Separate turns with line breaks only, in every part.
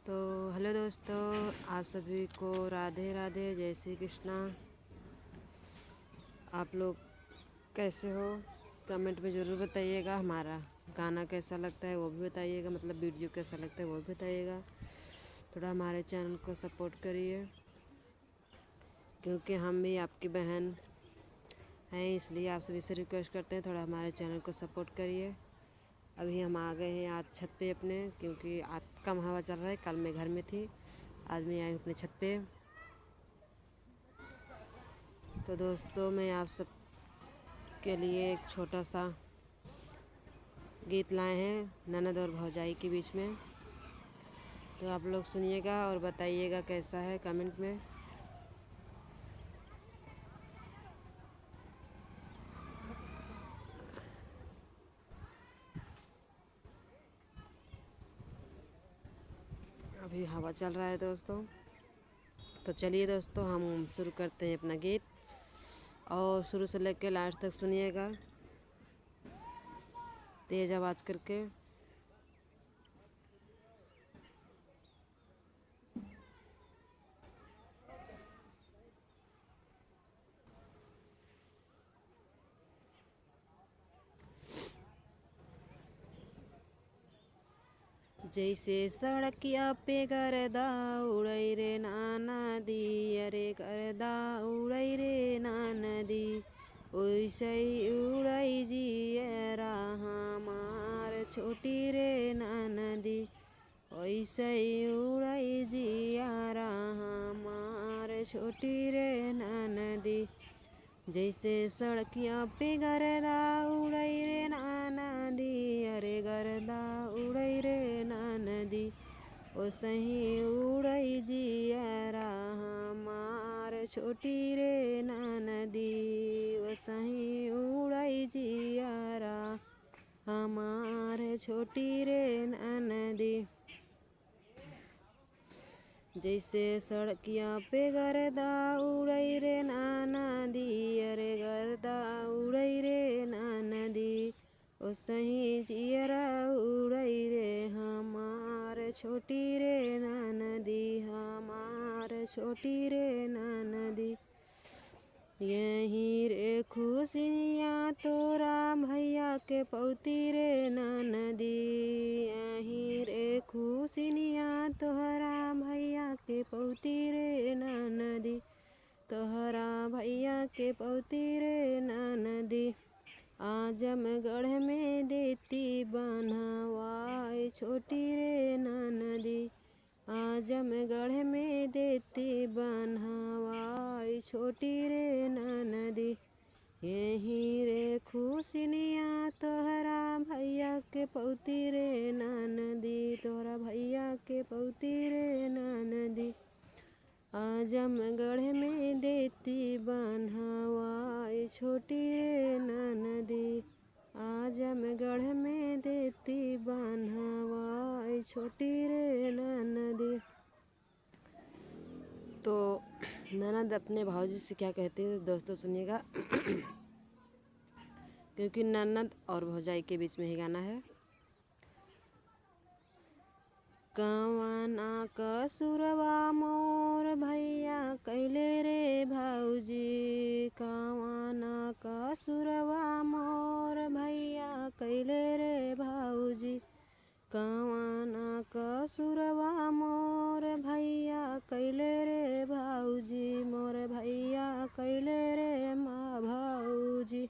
तो हेलो दोस्तों, आप सभी को राधे राधे, जय श्री कृष्णा। आप लोग कैसे हो? कमेंट में ज़रूर बताइएगा। हमारा गाना कैसा लगता है वो भी बताइएगा, मतलब वीडियो कैसा लगता है वो भी बताइएगा। थोड़ा हमारे चैनल को सपोर्ट करिए, क्योंकि हम भी आपकी बहन हैं, इसलिए आप सभी से रिक्वेस्ट करते हैं थोड़ा हमारे चैनल को सपोर्ट करिए। अभी हम आ गए हैं आज छत पे अपने, क्योंकि आज कम हवा चल रहा है। कल मैं घर में थी, आज मैं आई हूँ अपने छत पे। तो दोस्तों, मैं आप सब के लिए एक छोटा सा गीत लाए हैं ननद और भौजाई के बीच में। तो आप लोग सुनिएगा और बताइएगा कैसा है कमेंट में। अभी हवा चल रहा है दोस्तों। तो चलिए दोस्तों, हम शुरू करते हैं अपना गीत, और शुरू से लेकर लास्ट तक सुनिएगा तेज़ आवाज़ करके। जैसे सड़किया पे गर्दा उड़ई रे नाना दी, अरे गर्दा उड़ई रे नाना दी, ओइसे उड़ई जियरा हमार छोटी रे नाना दी, ओइसे उड़ई जियरा हमार छोटी रे नाना दी। जैसे सड़किया पे गर्दा उड़ई रे नाना दी, अरे गर्दा उड़ई रे नाना दी, ओ सही उड़ई जियरा हमार छोटी रे नाना दी, ओ सही उड़ई जियरा हमार छोटी रे नाना दी। जैसे सड़किया पे गर्दा उड़ई रे नाना दी, अरे गर्दा उड़ई रे नाना दी, ओ सही जियरा उड़ई रे हमार छोटी रे नाना दी, हमार छोटी रे नाना दी। यहीं रे खुशियाँ तोरा भैया के पौती रे ननदी, यहीं रे खुशियाँ तोहरा भैया के पौती रे ननदी, तोहरा भैया के पौती रे ननदी। आजमगढ़ में देती बनवाई छोटी रे ननदी, आजमगढ़ में देती बनवाई छोटी रे ननदी। यहीं रे खुशियाँ तोहरा भैया के पौती रे ननदी, तोहरा भैया के पौती रे ननदी। आजमगढ़ में देती बनवाई छोटी रे ननदी, आजमगढ़ में देती बनवाई छोटी रे ननदी। तो ननद अपने भाऊजी से क्या कहती है दोस्तों, सुनिएगा। क्योंकि ननद और भौजाई के बीच में ही गाना है। कवना कसुरवा मोर भैया कैले रे भाऊजी, कवना कसुरवा मोर भैया कैले रे भाऊजी, कवना कसुरवा मोर भैया कैले रे भाऊजी, मोर भैया कैले रे माँ भाऊजी।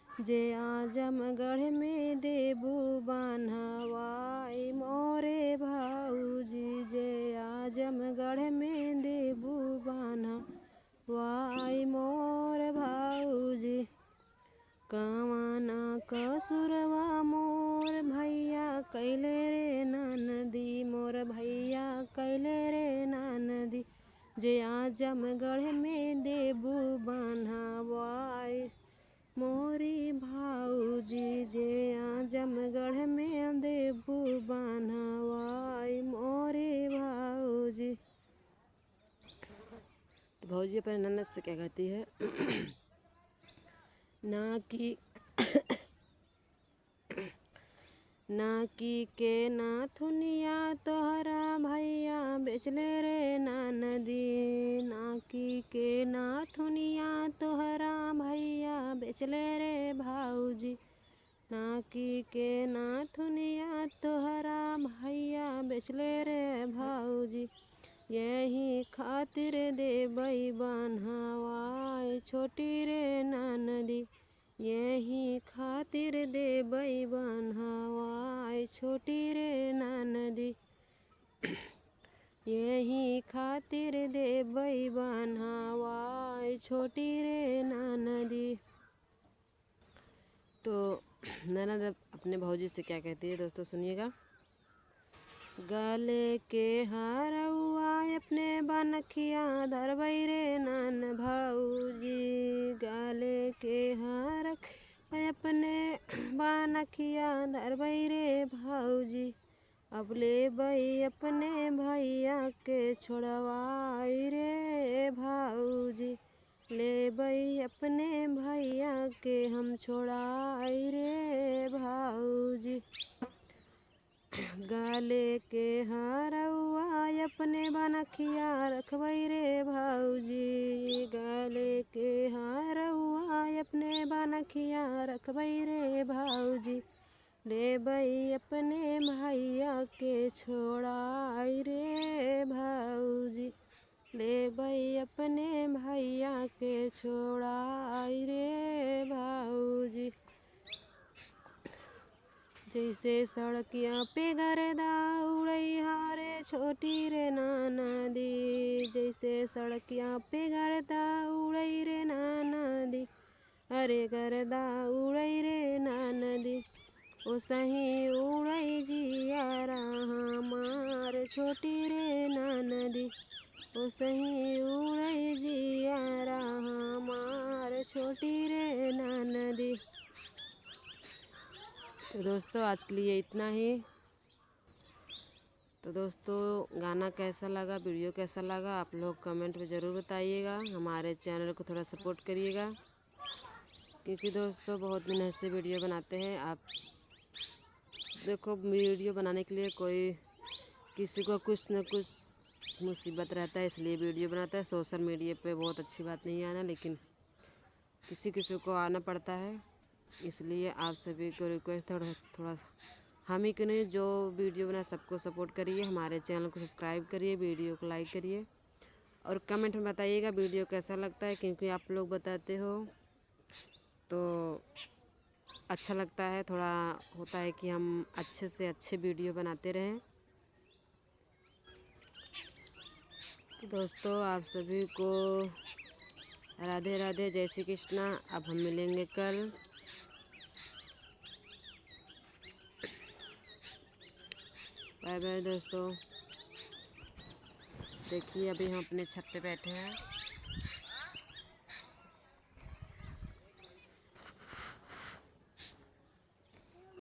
जे आजमगढ़ में देबू बनवाई मोरे भाऊजी, जे आजमगढ़ में देबू बनवाई मोर भाऊजी। कवना कसुरवा मोर भैया कैले रे ननदी, मोर भैया कैले रे ननदी, जे आजमगढ़ में देबू बनवाई मोरी भाऊजी, जे आजमगढ़ में देबू बनवाई मोरे भाऊजी। तो भाऊजी अपने ननद से क्या कहती है? ना की के नाथुनिया तोहरा भैया बेचले रे नदी। नाकी के नाथुनिया तोहरा भैया बेचले रे भाऊजी। नाकी के नाथुनिया तोहरा भैया बेचले रे भाऊजी। यही खातिर देबई बनहवाई छोटी रे नदी। यही खातिर देबई बनहवाई छोटी रे नदी। यही खातिर देबई बनहवाई छोटी रे नदी। तो ननद अपने भौजी से क्या कहती है दोस्तों, सुनिएगा। गले के हारउआ अपने बनखिया धरबई रे नन भौजी। गले के हार अपने बनखिया धरबई रे भौजी। अब लेबई अपने भैया के छोड़वाई रे भौजी। लेबई अपने भैया के हम छोड़ाई रे भौजी। गले के हारउआ अपने बनखिया रखबई रे भौजी। गले के हारउआ अपने बनखिया रखबई रे भौजी। लेबई अपने भैया के छोड़ाई रे भौजी। लेबई अपने भैया के छोड़ाई रे भौजी। जैसे सड़किया पे गर्दा उड़ई हारे छोटी रे नदी। जैसे सड़किया पे गर्दा उड़ई रे नदी। अरे गर्दा उड़ई रे नदी। ओ सही उड़ई जियारा हमार छोटी रे नदी। ओ सही उड़ई जियारा हमार छोटी रे नदी। तो दोस्तों आज के लिए इतना ही। तो दोस्तों गाना कैसा लगा, वीडियो कैसा लगा, आप लोग कमेंट में ज़रूर बताइएगा। हमारे चैनल को थोड़ा सपोर्ट करिएगा, क्योंकि दोस्तों बहुत दिन ऐसे वीडियो बनाते हैं। आप देखो वीडियो बनाने के लिए कोई किसी को कुछ न कुछ मुसीबत रहता है, इसलिए वीडियो बनाता है। सोशल मीडिया पे बहुत अच्छी बात नहीं आना, लेकिन किसी किसी को आना पड़ता है। इसलिए आप सभी को रिक्वेस्ट है थोड़ा हम ही क्यों नहीं, जो वीडियो बनाए सबको सपोर्ट करिए। हमारे चैनल को सब्सक्राइब करिए, वीडियो को लाइक करिए और कमेंट में बताइएगा वीडियो कैसा लगता है, क्योंकि आप लोग बताते हो तो अच्छा लगता है। थोड़ा होता है कि हम अच्छे से अच्छे वीडियो बनाते रहें। तो दोस्तों आप सभी को राधे राधे, जय श्री कृष्णा। अब हम मिलेंगे कल। बाय बाय दोस्तों। देखिए अभी हम अपने छत पे बैठे हैं।